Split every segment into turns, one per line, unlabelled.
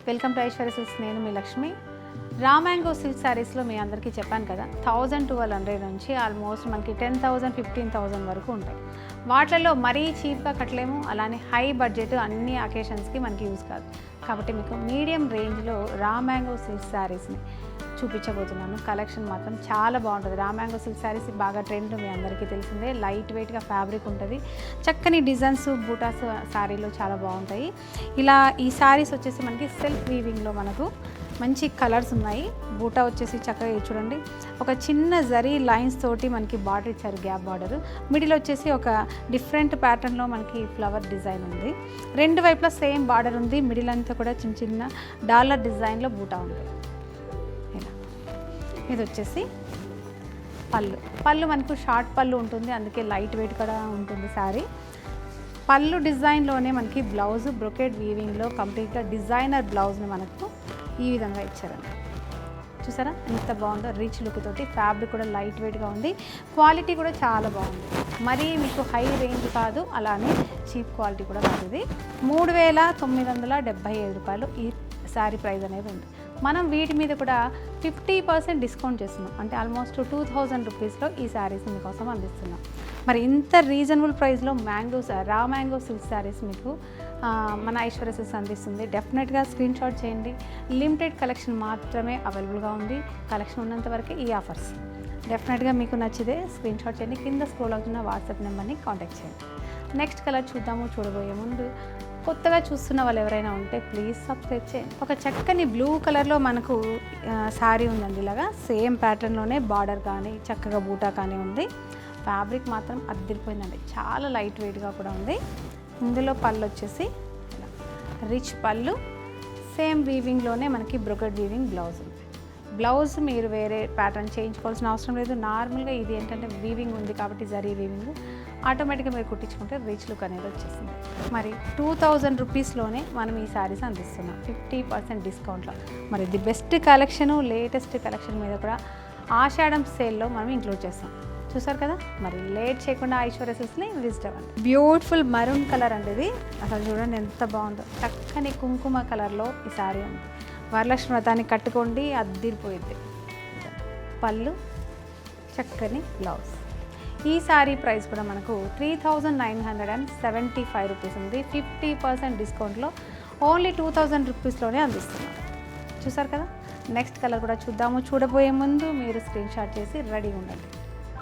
Welcome to Aishwarya silks. నేను మీ Lakshmi. Raw mango silk శారీస్లో మీ అందరికీ చెప్పాను కదా, 1200 నుంచి ఆల్మోస్ట్ మనకి 10,000 15,000 వరకు ఉంటాయి. వాటిల్లో మరీ చీప్గా కట్టలేము, అలానే హై బడ్జెట్ అన్ని అకేషన్స్కి మనకి యూజ్ కాదు. కాబట్టి మీకు మీడియం రేంజ్లో రా మ్యాంగో సిల్క్ శారీస్ని చూపించబోతున్నాను. కలెక్షన్ మాత్రం చాలా బాగుంటుంది. రా మ్యాంగో సిల్క్ శారీస్ బాగా ట్రెండ్, మీ అందరికీ తెలిసిందే. లైట్ వెయిట్గా ఫ్యాబ్రిక్ ఉంటుంది, చక్కని డిజైన్స్ బూటాస్ శారీలో చాలా బాగుంటాయి. ఇలా ఈ శారీస్ వచ్చేసి మనకి సెల్ఫ్ వీవింగ్లో మనకు మంచి కలర్స్ ఉన్నాయి. బూటా వచ్చేసి చక్కగా చూడండి, ఒక చిన్న జరీ లైన్స్ తోటి మనకి బార్డర్ ఇచ్చారు, గ్యాప్ బార్డర్. మిడిల్ వచ్చేసి ఒక డిఫరెంట్ ప్యాటర్న్లో మనకి ఫ్లవర్ డిజైన్ ఉంది. రెండు వైపులా సేమ్ బార్డర్ ఉంది. మిడిల్ అంతా కూడా చిన్న చిన్న డాలర్ డిజైన్లో బూటా ఉంది. ఇలా ఇది వచ్చేసి పళ్ళు మనకు షార్ట్ పళ్ళు ఉంటుంది, అందుకే లైట్ వెయిట్ కూడా ఉంటుంది శారీ. పళ్ళు డిజైన్లోనే మనకి బ్లౌజ్ బ్రొకెట్ వీవింగ్లో కంప్లీట్గా డిజైనర్ బ్లౌజ్ని మనకు ఈ విధంగా ఇచ్చారండి. చూసారా ఎంత బాగుందో, రిచ్ లుక్ తోటి. ఫ్యాబ్రిక్ కూడా లైట్ వెయిట్గా ఉంది, క్వాలిటీ కూడా చాలా బాగుంది. మరీ మీకు హై రేంజ్ కాదు, అలానే చీప్ క్వాలిటీ కూడా కాదు. ఇది 3,975 రూపాయలు ఈ శారీ ప్రైస్ అనేది ఉంది. మనం వీటి మీద కూడా 50% డిస్కౌంట్ చేస్తున్నాం, అంటే ఆల్మోస్ట్ 2,000 రూపీస్లో ఈ శారీస్ మీకోసం అందిస్తున్నాం. మరి ఇంత రీజనబుల్ ప్రైస్లో రా మ్యాంగో సిల్క్ శారీస్ మీకు మన ఐశ్వర్య సిల్క్స్ అందిస్తుంది. డెఫినెట్గా స్క్రీన్ షాట్ చేయండి. లిమిటెడ్ కలెక్షన్ మాత్రమే అవైలబుల్గా ఉంది. కలెక్షన్ ఉన్నంత వరకే ఈ ఆఫర్స్. డెఫినెట్గా మీకు నచ్చితే స్క్రీన్ షాట్ చేయండి. కింద స్క్రోల్ అవుతున్న వాట్సాప్ నెంబర్ని కాంటాక్ట్ చేయండి. నెక్స్ట్ కలర్ చూద్దాము. చూడబోయే ముందు కొత్తగా చూస్తున్న వాళ్ళు ఎవరైనా ఉంటే ప్లీజ్ సబ్స్క్రైబ్ చేయండి. ఒక చక్కని బ్లూ కలర్లో మనకు శారీ ఉందండి. ఇలాగా సేమ్ ప్యాటర్న్లోనే బార్డర్ కానీ చక్కగా బూటా కానీ ఉంది. ఫ్యాబ్రిక్ మాత్రం అద్దరిపోయిందండి, చాలా లైట్ వెయిట్గా కూడా ఉంది. ఇందులో పళ్ళు వచ్చేసి ఇలా రిచ్ పళ్ళు, సేమ్ వీవింగ్లోనే మనకి బ్రొకెట్ వీవింగ్ బ్లౌజ్ ఉంది. బ్లౌజ్ మీరు వేరే ప్యాటర్న్ చేయించుకోవాల్సిన అవసరం లేదు. నార్మల్గా ఇది ఏంటంటే వీవింగ్ ఉంది కాబట్టి జరీ వీవింగ్ ఆటోమేటిక్గా మీరు కుట్టించుకుంటే రిచ్ లుక్ అనేది వచ్చేసింది. మరి 2,000 రూపీస్లోనే మనం ఈ శారీస్ అందిస్తున్నాం 50% డిస్కౌంట్లో. మరి the best collection, latest collection మీద కూడా ఆషాఢం సేల్లో మనం ఇంక్లూడ్ చేస్తాం. చూసారు కదా, మరి లేట్ చేయకుండా ఐశ్వర్య సిల్క్స్ని విజిట్ అవ్వండి. బ్యూటిఫుల్ మరూన్ కలర్ అండి ఇది. అసలు చూడండి ఎంత బాగుందో, చక్కని కుంకుమ కలర్లో ఈ శారీ ఉంది. వరలక్ష్మి వ్రతాన్ని కట్టుకోండి, అద్దిరిపోయింది. పళ్ళు, చక్కని బ్లౌజ్. ఈ శారీ ప్రైస్ కూడా మనకు 3,975 రూపీస్ ఉంది. 50% డిస్కౌంట్లో ఓన్లీ 2,000 రూపీస్లోనే అందిస్తున్నాం. చూసారు కదా, నెక్స్ట్ కలర్ కూడా చూద్దాము. చూడబోయే ముందు మీరు స్క్రీన్ షాట్ చేసి రెడీగా ఉండండి.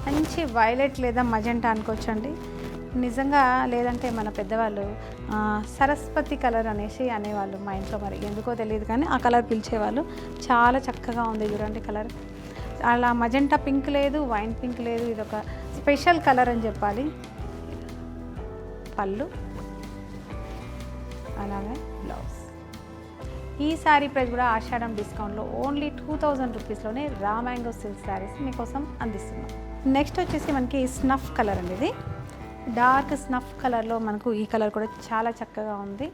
మంచి వైలెట్ లేదా మజెంటా అనుకోవచ్చండి నిజంగా, లేదంటే మన పెద్దవాళ్ళు సరస్వతి కలర్ అనేవాళ్ళు మా ఇంట్లో. మరి ఎందుకో తెలియదు కానీ ఆ కలర్ పిలిచేవాళ్ళు. చాలా చక్కగా ఉంది చూడండి కలర్. అలా మజెంటా పింక్ లేదు, వైన్ పింక్ లేదు, ఇది ఒక స్పెషల్ కలర్ అని చెప్పాలి. పళ్ళు, అలాగే బ్లౌజ్. ఈ శారీ ప్రైస్ కూడా ఆషాఢం డిస్కౌంట్లో only 2,000 రూపీస్లోనే raw mango silk saris మీకోసం అందిస్తున్నాం. నెక్స్ట్ వచ్చేసి మనకి స్నఫ్ కలర్ అండి. ఇది డార్క్ స్నఫ్ కలర్లో మనకు ఈ కలర్ కూడా చాలా చక్కగా ఉంది.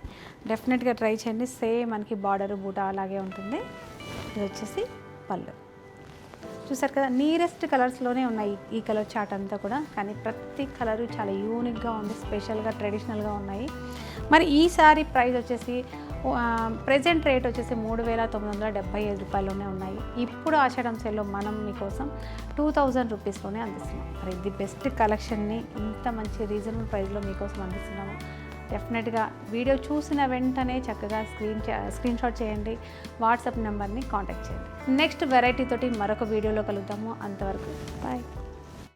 డెఫినెట్గా ట్రై చేయండి. సేమ్ మనకి బార్డర్ బూటా అలాగే ఉంటుంది. ఇది వచ్చేసి పళ్ళు. చూసారు కదా, నీరెస్ట్ కలర్స్లోనే ఉన్నాయి ఈ కలర్ చార్ట్ అంతా కూడా, కానీ ప్రతి కలరు చాలా యూనిక్గా ఉంది, స్పెషల్గా ట్రెడిషనల్గా ఉన్నాయి. మరి ఈ శారీ ప్రైస్ వచ్చేసి ప్రెజెంట్ రేట్ వచ్చేసి 3,975 రూపాయల్లోనే ఉన్నాయి. ఇప్పుడు ఆషాఢం సేల్లో మనం మీకోసం 2,000 రూపీస్లోనే అందిస్తున్నాం. మరి ఇది బెస్ట్ కలెక్షన్ని ఇంత మంచి రీజనబుల్ ప్రైస్లో మీకోసం అందిస్తున్నాము. డెఫినెట్గా వీడియో చూసిన వెంటనే చక్కగా స్క్రీన్ షాట్ చేయండి, వాట్సాప్ నెంబర్ని కాంటాక్ట్ చేయండి. నెక్స్ట్ వెరైటీ తోటి మరొక వీడియోలో కలుద్దాము. అంతవరకు బాయ్.